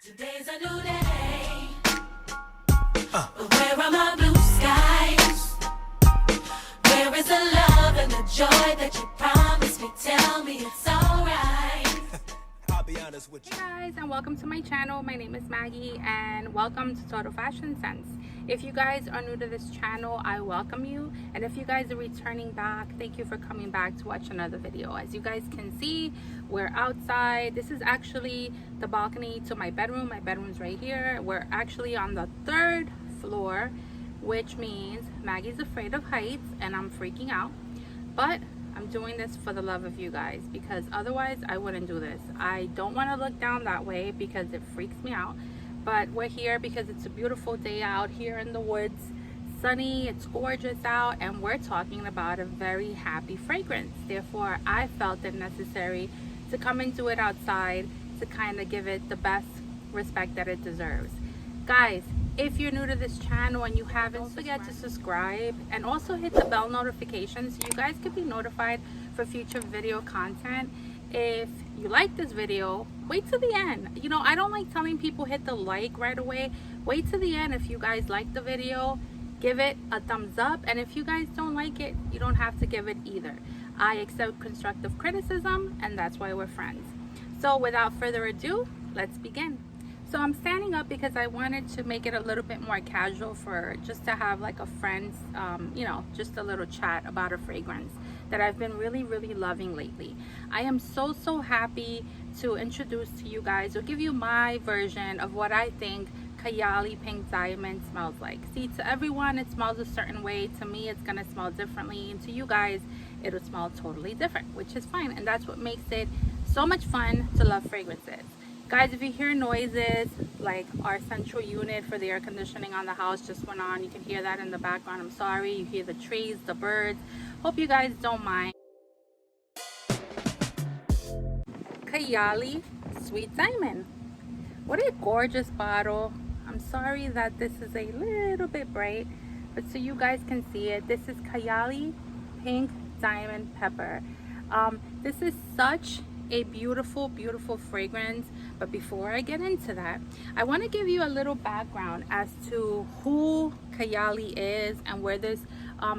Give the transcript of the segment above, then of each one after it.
Today's a new day. But where are my blue skies? Where is the love and the joy that you promised me? Tell me it's alright. I'll be honest with you. Hey guys, and welcome to my channel. My name is Maggie and welcome to Totalfashionzents. If you guys are new to this channel, I welcome you, and if you guys are returning back, thank you for coming back to watch another video. As you guys can see, we're outside. This is actually the balcony to my bedroom. My bedroom's right here. We're actually on the 3rd floor, which means Maggie's afraid of heights and I'm freaking out, but I'm doing this for the love of you guys, because otherwise I wouldn't do this. I don't want to look down that way because it freaks me out, but we're here because it's a beautiful day out here in the woods, sunny, it's gorgeous out, and we're talking about a very happy fragrance. Therefore, I felt it necessary to come and do it outside to kind of give it the best respect that it deserves. Guys, if you're new to this channel and you haven't, don't forget to subscribe and also hit the bell notification so you guys can be notified for future video content. If you like this video, wait till the end. You know, I don't like telling people hit the like right away. Wait till the end. If you guys like the video, give it a thumbs up, and if you guys don't like it, you don't have to give it either. I accept constructive criticism, and that's why we're friends. So without further ado, let's begin. So I'm standing up because I wanted to make it a little bit more casual, for just to have like a friend's, you know, just a little chat about a fragrance that I've been really loving lately. I am so happy to introduce to you guys, or give you my version of what I think Kayali Pink Diamond smells like. See, to everyone it smells a certain way. To me it's gonna smell differently, and to you guys it'll smell totally different, which is fine, and that's what makes it so much fun to love fragrances. Guys, if you hear noises, like our central unit for the air conditioning on the house just went on, you can hear that in the background. I'm sorry. You hear the trees, the birds. Hope you guys don't mind. Kayali Sweet Diamond. What a gorgeous bottle. I'm sorry that this is a little bit bright, but so you guys can see it, this is Kayali Pink Diamond Pepper. This is such a beautiful fragrance, but before I get into that, I want to give you a little background as to who Kayali is and where this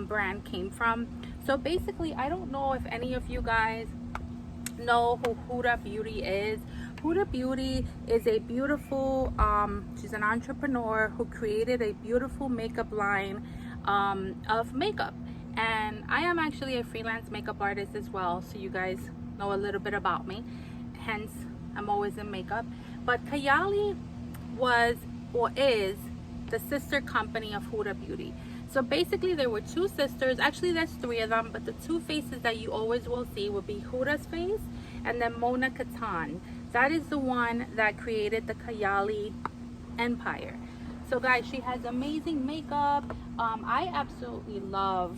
brand came from. So basically, I don't know if any of you guys know who Huda Beauty is. Huda Beauty is a beautiful, she's an entrepreneur who created a beautiful makeup line of makeup, and I am actually a freelance makeup artist as well, so you guys know a little bit about me, hence I'm always in makeup. But Kayali was, or is, the sister company of Huda Beauty. So basically there were two sisters, actually there's 3 of them, but the 2 faces that you always will see will be Huda's face and then Mona Katan. That is the one that created the Kayali empire. So guys, she has amazing makeup. I absolutely love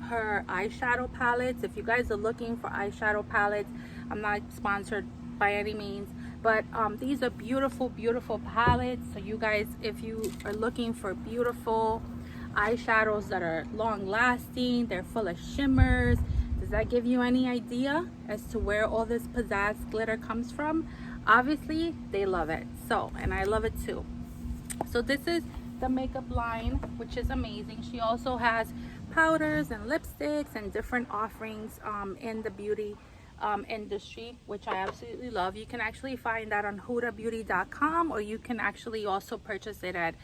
her eyeshadow palettes. If you guys are looking for eyeshadow palettes, I'm not sponsored by any means, but these are beautiful palettes. So you guys, if you are looking for beautiful eyeshadows that are long lasting, they're full of shimmers. Does that give you any idea as to where all this pizzazz glitter comes from? Obviously they love it, so, and I love it too. So this is the makeup line, which is amazing. She also has powders and lipsticks and different offerings in the beauty industry, which I absolutely love. You can actually find that on hudabeauty.com, or you can actually also purchase it at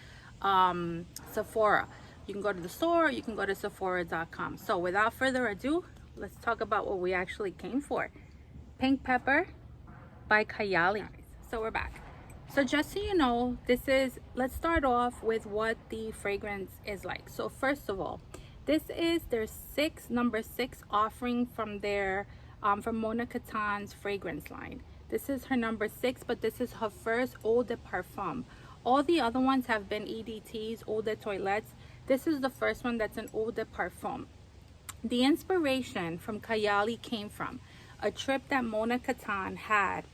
Sephora. You can go to the store, or you can go to sephora.com. So without further ado, let's talk about what we actually came for. Pink Pepper by Kayali. So we're back. So just so you know, let's start off with what the fragrance is like. So first of all, this is their number 6 offering from their from Mona Katan's fragrance line. This is her number 6, but this is her first eau de parfum. All the other ones have been EDTs, eau de toilettes. This is the first one that's an eau de parfum. The inspiration from Kayali came from a trip that Mona Katan had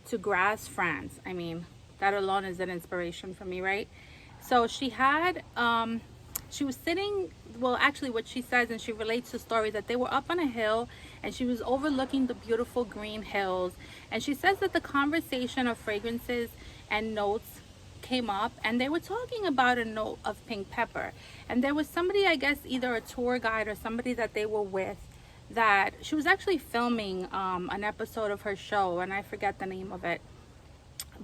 to Grasse, France. I mean, that alone is an inspiration for me, right? So she had she was sitting, well actually what she says, and she relates the story, that they were up on a hill and she was overlooking the beautiful green hills, and she says that the conversation of fragrances and notes came up, and they were talking about a note of pink pepper. And there was somebody, I guess either a tour guide or somebody that they were with, that she was actually filming an episode of her show, and I forget the name of it,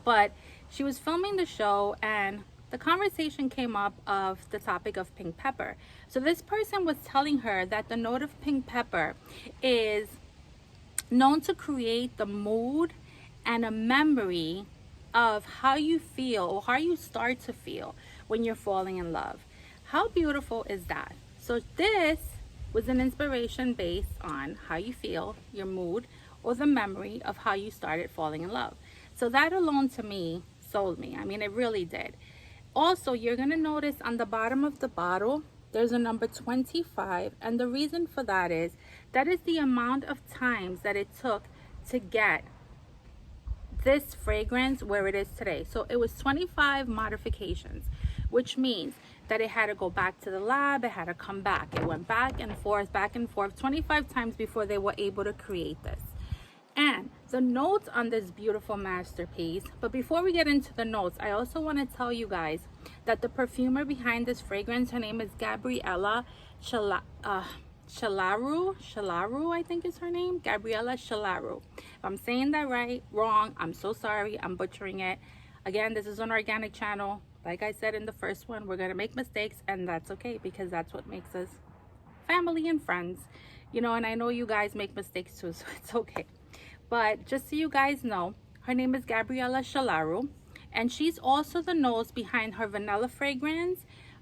but she was filming the show, and the conversation came up of the topic of pink pepper. So this person was telling her that the note of pink pepper is known to create the mood and a memory of how you feel, or how you start to feel when you're falling in love. How beautiful is that? So this was an inspiration based on how you feel, your mood, or the memory of how you started falling in love. So that alone to me sold me. I mean, it really did. Also, you're going to notice on the bottom of the bottle, there's a number 25. And the reason for that is the amount of times that it took to get this fragrance where it is today. So it was 25 modifications, which means that it had to go back to the lab, it had to come back. It went back and forth, 25 times before they were able to create this. And the notes on this beautiful masterpiece, but before we get into the notes, I also want to tell you guys that the perfumer behind this fragrance, her name is Gabriella Shalaru, I think is her name, Gabriella Shalaru. If I'm saying that right, wrong, I'm so sorry, I'm butchering it. Again, this is an organic channel. Like I said in the first one, we're gonna make mistakes, and that's okay, because that's what makes us family and friends, you know. And I know you guys make mistakes too, so it's okay. But just so you guys know, her name is Gabriella Shalaru, and she's also the nose behind her vanilla fragrance,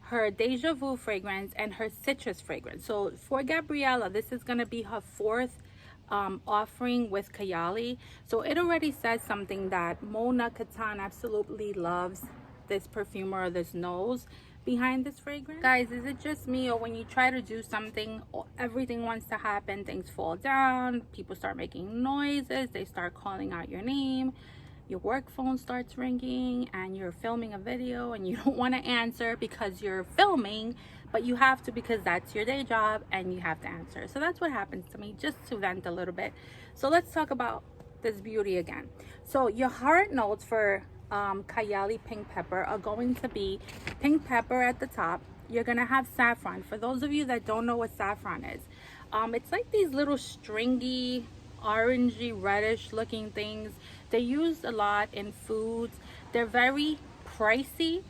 her deja vu fragrance, and her citrus fragrance. So for Gabriella, this is going to be her fourth offering with Kayali. So it already says something that Mona Katan absolutely loves this perfumer, or this nose behind this fragrance. Guys, is it just me, or when you try to do something, everything wants to happen, things fall down, people start making noises, they start calling out your name, your work phone starts ringing, and you're filming a video and you don't want to answer because you're filming, but you have to because that's your day job and you have to answer. So that's what happens to me, just to vent a little bit. So let's talk about this beauty again. So your heart notes for Kayali pink pepper are going to be pink pepper at the top. You're gonna have saffron. For those of you that don't know what saffron is, it's like these little stringy, orangey, reddish looking things. They're used a lot in foods. They're very pricey.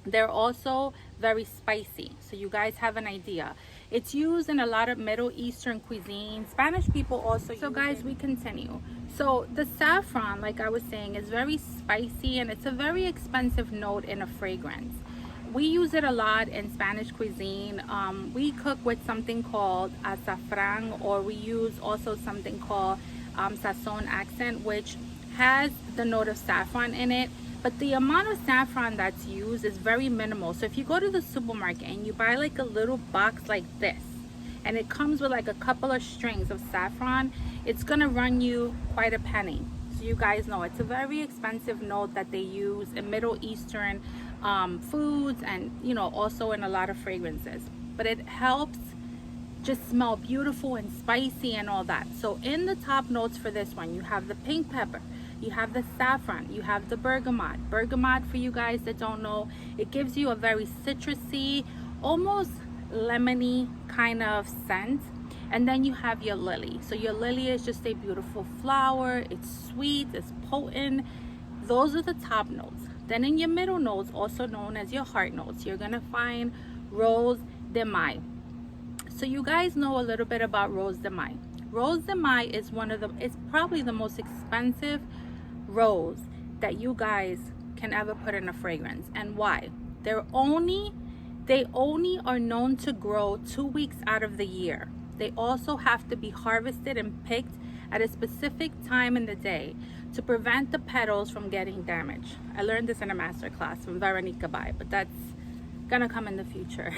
They're also very spicy, so you guys have an idea. It's used in a lot of Middle Eastern cuisine. Spanish people also use it. So guys, we continue. So the saffron, like I was saying, is very spicy, and it's a very expensive note in a fragrance. We use it a lot in Spanish cuisine. We cook with something called azafran, or we use also something called sazon accent, which has the note of saffron in it. But the amount of saffron that's used is very minimal. So if you go to the supermarket and you buy like a little box like this, and it comes with like a couple of strings of saffron, it's gonna run you quite a penny. So you guys know it's a very expensive note that they use in Middle Eastern foods, and you know, also in a lot of fragrances. But it helps just smell beautiful and spicy and all that. So in the top notes for this one, you have the pink pepper, you have the saffron, you have the bergamot. Bergamot, for you guys that don't know, it gives you a very citrusy, almost lemony kind of scent. And then you have your lily. So your lily is just a beautiful flower. It's sweet, it's potent. Those are the top notes. Then in your middle notes, also known as your heart notes, you're gonna find Rose de Mai. So you guys know a little bit about Rose de Mai. Rose de Mai is it's probably the most expensive rose that you guys can ever put in a fragrance. And why? They only are known to grow 2 weeks out of the year. They also have to be harvested and picked at a specific time in the day to prevent the petals from getting damaged. I learned this in a master class from Veronica Bai, but that's gonna come in the future.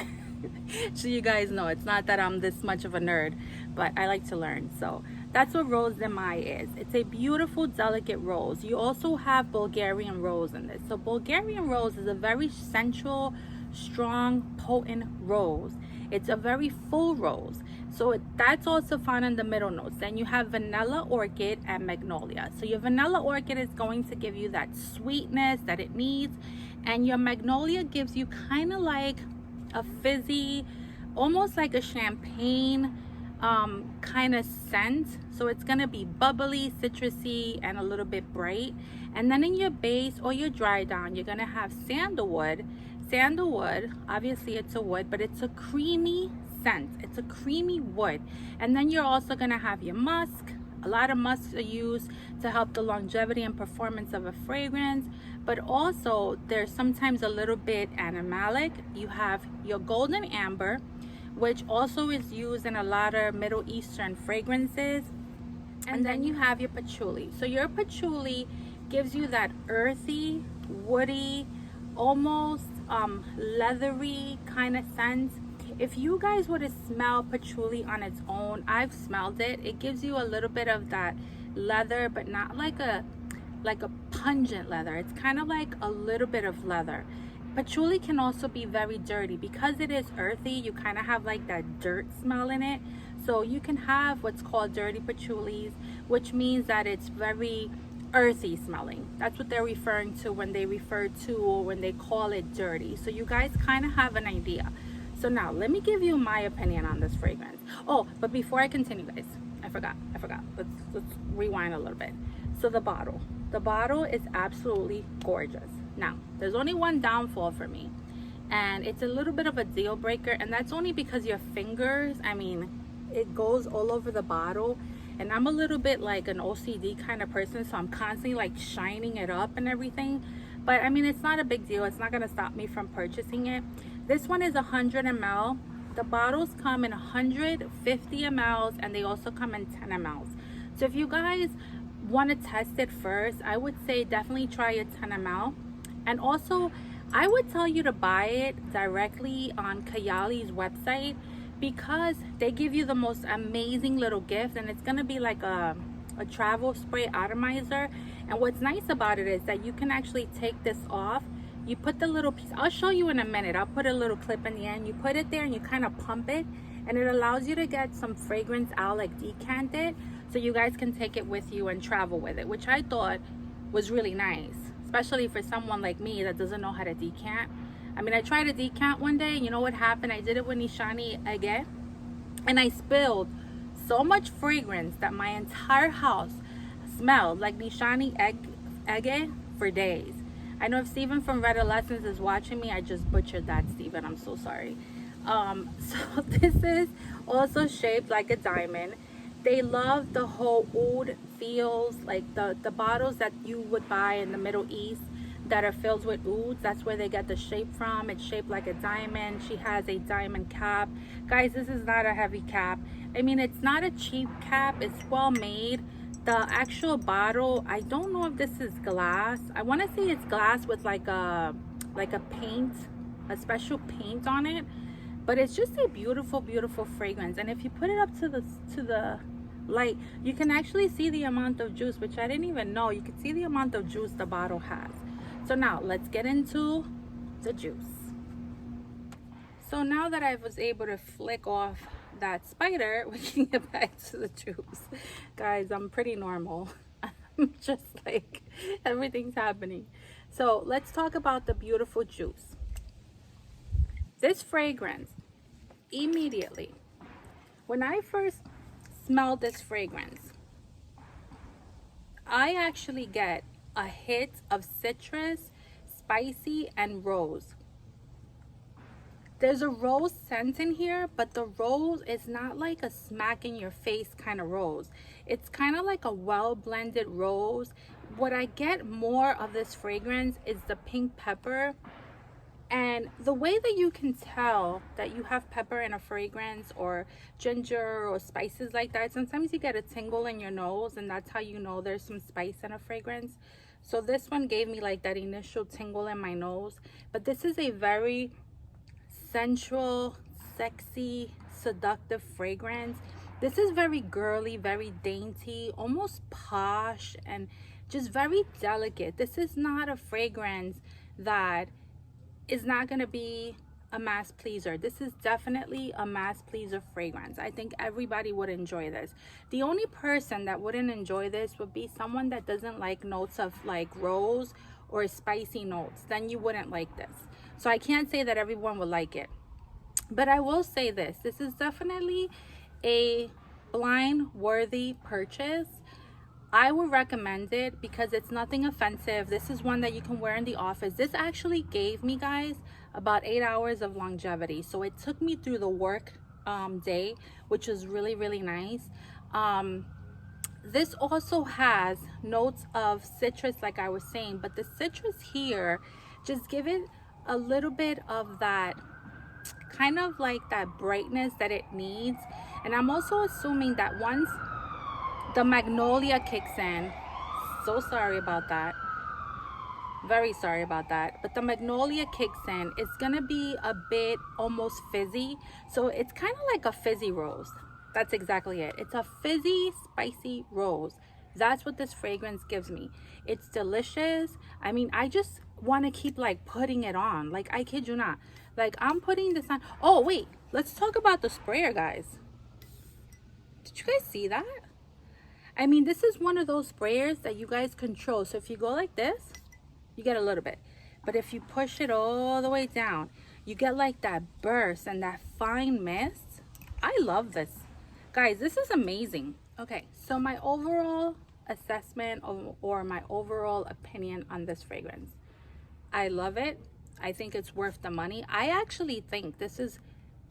So you guys know, it's not that I'm this much of a nerd, but I like to learn. So that's what Rose de Mai is. It's a beautiful, delicate rose. You also have Bulgarian rose in this. So Bulgarian rose is a very sensual, strong, potent rose. It's a very full rose. So that's also found in the middle notes. Then you have vanilla, orchid, and magnolia. So your vanilla orchid is going to give you that sweetness that it needs, and your magnolia gives you kind of like a fizzy, almost like a champagne kind of scent. So it's gonna be bubbly, citrusy, and a little bit bright. And then in your base or your dry down, you're gonna have sandalwood. Sandalwood, obviously it's a wood, but it's a creamy scent. It's a creamy wood. And then you're also gonna have your musk. A lot of musks are used to help the longevity and performance of a fragrance, but also there's sometimes a little bit animalic. You have your golden amber, which also is used in a lot of Middle Eastern fragrances. And then you have your patchouli. So your patchouli gives you that earthy, woody, almost leathery kind of scent. If you guys were to smell patchouli on its own, I've smelled it. It gives you a little bit of that leather, but not like a pungent leather. It's kind of like a little bit of leather. Patchouli can also be very dirty because it is earthy. You kind of have like that dirt smell in it. So you can have what's called dirty patchoulis, which means that it's very earthy smelling. That's what they're referring to when they refer to or when they call it dirty. So you guys kind of have an idea. So now let me give you my opinion on this fragrance. Oh, but before I continue, guys, I forgot. Let's rewind a little bit. So the bottle is absolutely gorgeous. Now, there's only one downfall for me, and it's a little bit of a deal breaker, and that's only because your fingers, I mean, it goes all over the bottle, and I'm a little bit like an OCD kind of person, so I'm constantly like shining it up and everything. But I mean, it's not a big deal. It's not gonna stop me from purchasing it. This one is 100 ml. The bottles come in 150 mls, and they also come in 10 mls. So if you guys want to test it first, I would say definitely try a 10 ml. And also, I would tell you to buy it directly on Kayali's website, because they give you the most amazing little gift, and it's gonna be like a travel spray atomizer. And what's nice about it is that you can actually take this off. You put the little piece, I'll show you in a minute, I'll put a little clip in the end. You put it there and you kind of pump it, and it allows you to get some fragrance out, like decant it, so you guys can take it with you and travel with it, which I thought was really nice, especially for someone like me that doesn't know how to decant. I mean, I tried to decant one day, you know what happened? I did it with Nishani Ege, and I spilled so much fragrance that my entire house smelled like Nishani Ege for days. I know if Steven from Red Lessons is watching me, I just butchered that, Steven. I'm so sorry. So this is also shaped like a diamond. They love the whole oud feels, like the bottles that you would buy in the Middle East that are filled with ouds. That's where they get the shape from. It's shaped like a diamond. She has a diamond cap. Guys, this is not a heavy cap. I mean, it's not a cheap cap. It's well made. The actual bottle, I don't know if this is glass. I want to say it's glass with like a paint, a special paint on it. But it's just a beautiful, beautiful fragrance. And if you put it up to the light, you can actually see the amount of juice, which I didn't even know. You can see the amount of juice the bottle has. So now let's get into the juice. So now that I was able to flick off that spider, we can get back to the juice. Guys, I'm pretty normal. I'm just like, everything's happening. So let's talk about the beautiful juice. This fragrance, immediately, when I first smelled this fragrance, I actually get a hit of citrus, spicy, and rose. There's a rose scent in here, but the rose is not like a smack in your face kind of rose. It's kind of like a well blended rose. What I get more of this fragrance is the pink pepper. And the way that you can tell that you have pepper in a fragrance, or ginger or spices like that, sometimes you get a tingle in your nose, and that's how you know there's some spice in a fragrance. So this one gave me like that initial tingle in my nose. But this is a very sensual, sexy, seductive fragrance. This is very girly, very dainty, almost posh, and just very delicate. This is not a fragrance that is not going to be a mass pleaser. This is definitely a mass pleaser fragrance. I think everybody would enjoy this. The only person that wouldn't enjoy this would be someone that doesn't like notes of like rose or spicy notes. Then you wouldn't like this. So I can't say that everyone would like it. But I will say this. This is definitely a blind worthy purchase. I would recommend it because it's nothing offensive. This is one that you can wear in the office. This actually gave me, guys, about 8 hours of longevity. So it took me through the work day, which was really, really nice. This also has notes of citrus, like I was saying, but the citrus here just give it a little bit of that kind of like that brightness that it needs. And I'm also assuming that once the magnolia kicks in, so sorry about that, very sorry about that, but the magnolia kicks in, it's gonna be a bit almost fizzy. So it's kind of like a fizzy rose. That's exactly it. It's a fizzy spicy rose. That's what this fragrance gives me. It's delicious. I mean, I just want to keep like putting it on. Like, I kid you not, like I'm putting this on. Oh wait, let's talk about the sprayer, guys. Did you guys see that? I mean, this is one of those sprayers that you guys control. So if you go like this, you get a little bit, but if you push it all the way down, you get like that burst and that fine mist. I love this, guys. This is amazing. Okay, so my overall assessment or my overall opinion on this fragrance, I love it. I think it's worth the money. I actually think this is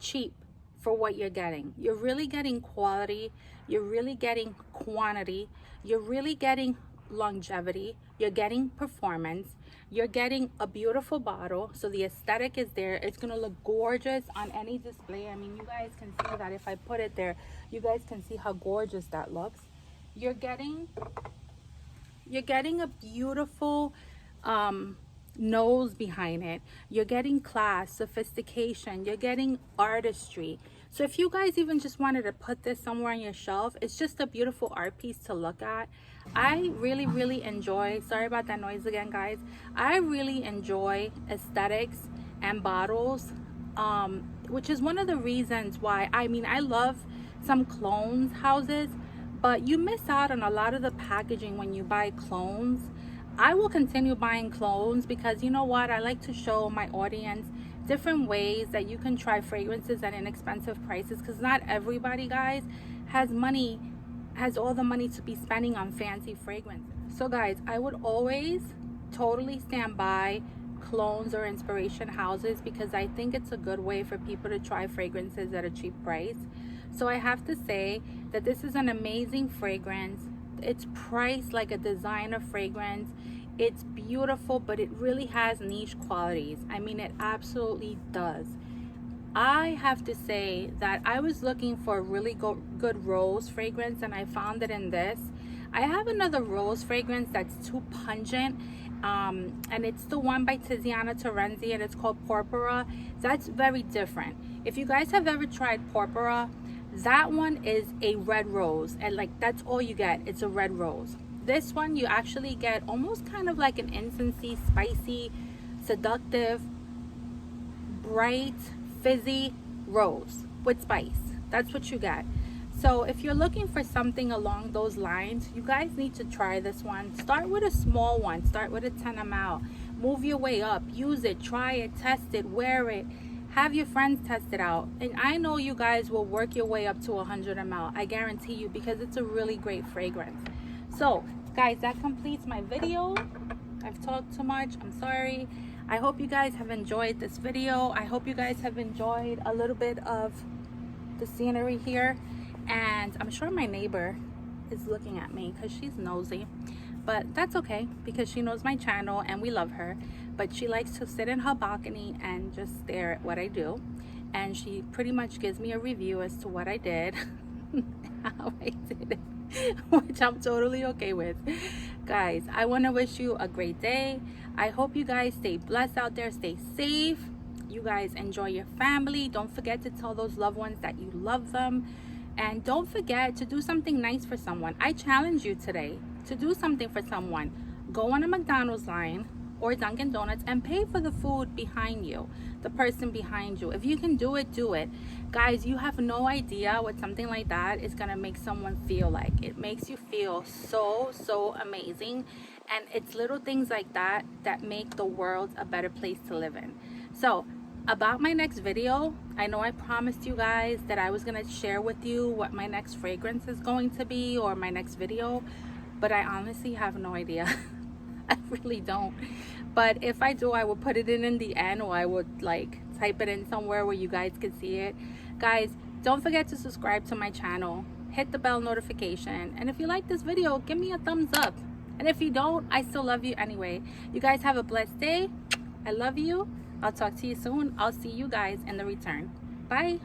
cheap for what you're getting. You're really getting quality, you're really getting quantity, you're really getting longevity, you're getting performance, you're getting a beautiful bottle. So the aesthetic is there. It's gonna look gorgeous on any display. I mean, you guys can see that if I put it there, you guys can see how gorgeous that looks. You're getting a beautiful nose behind it. You're getting class, sophistication, you're getting artistry. So if you guys even just wanted to put this somewhere on your shelf, it's just a beautiful art piece to look at. I really, really enjoy, sorry about that noise again, guys. I really enjoy aesthetics and bottles, which is one of the reasons why, I mean, I love some clones houses, but you miss out on a lot of the packaging when you buy clones. I will continue buying clones because, you know what, I like to show my audience different ways that you can try fragrances at inexpensive prices, because not everybody, guys, has all the money to be spending on fancy fragrances. So guys, I would always totally stand by clones or inspiration houses because I think it's a good way for people to try fragrances at a cheap price. So I have to say that this is an amazing fragrance. It's priced like a designer fragrance. It's beautiful, but it really has niche qualities. I mean, it absolutely does. I have to say that I was looking for a really good rose fragrance, and I found it in this. I have another rose fragrance that's too pungent, and it's the one by Tiziana Terenzi, and it's called Porpora. That's very different. If you guys have ever tried Porpora, that one is a red rose, and like that's all you get. It's a red rose. This one you actually get almost kind of like an incensey, spicy, seductive, bright, fizzy rose with spice. That's what you get. So if you're looking for something along those lines, you guys need to try this one. Start with a small one. Start with a 10 ml. Move your way up. Use it, try it, test it, wear it. Have your friends test it out. And I know you guys will work your way up to 100 ml. I guarantee you, because it's a really great fragrance. So guys, that completes my video. I've talked too much. I'm sorry. I hope you guys have enjoyed this video. I hope you guys have enjoyed a little bit of the scenery here. And I'm sure my neighbor is looking at me because she's nosy. But that's okay, because she knows my channel and we love her. But she likes to sit in her balcony and just stare at what I do. And she pretty much gives me a review as to what I did, how I did it. Which I'm totally okay with. Guys, I want to wish you a great day. I hope you guys stay blessed out there, stay safe. You guys enjoy your family. Don't forget to tell those loved ones that you love them. And don't forget to do something nice for someone. I challenge you today to do something for someone. Go on a McDonald's line, or Dunkin' Donuts and pay for the food behind you, the person behind you. If you can do it, do it. Guys, you have no idea what something like that is gonna make someone feel like. It makes you feel so amazing, and it's little things like that that make the world a better place to live in. So about my next video, I know I promised you guys that I was gonna share with you what my next fragrance is going to be, or my next video, but I honestly have no idea. I really don't. But if I do, I will put it in the end, or I would like type it in somewhere where you guys can see it. Guys, don't forget to subscribe to my channel, hit the bell notification, and if you like this video, give me a thumbs up. And if you don't, I still love you anyway. You guys have a blessed day. I love you. I'll talk to you soon. I'll see you guys in the return. Bye.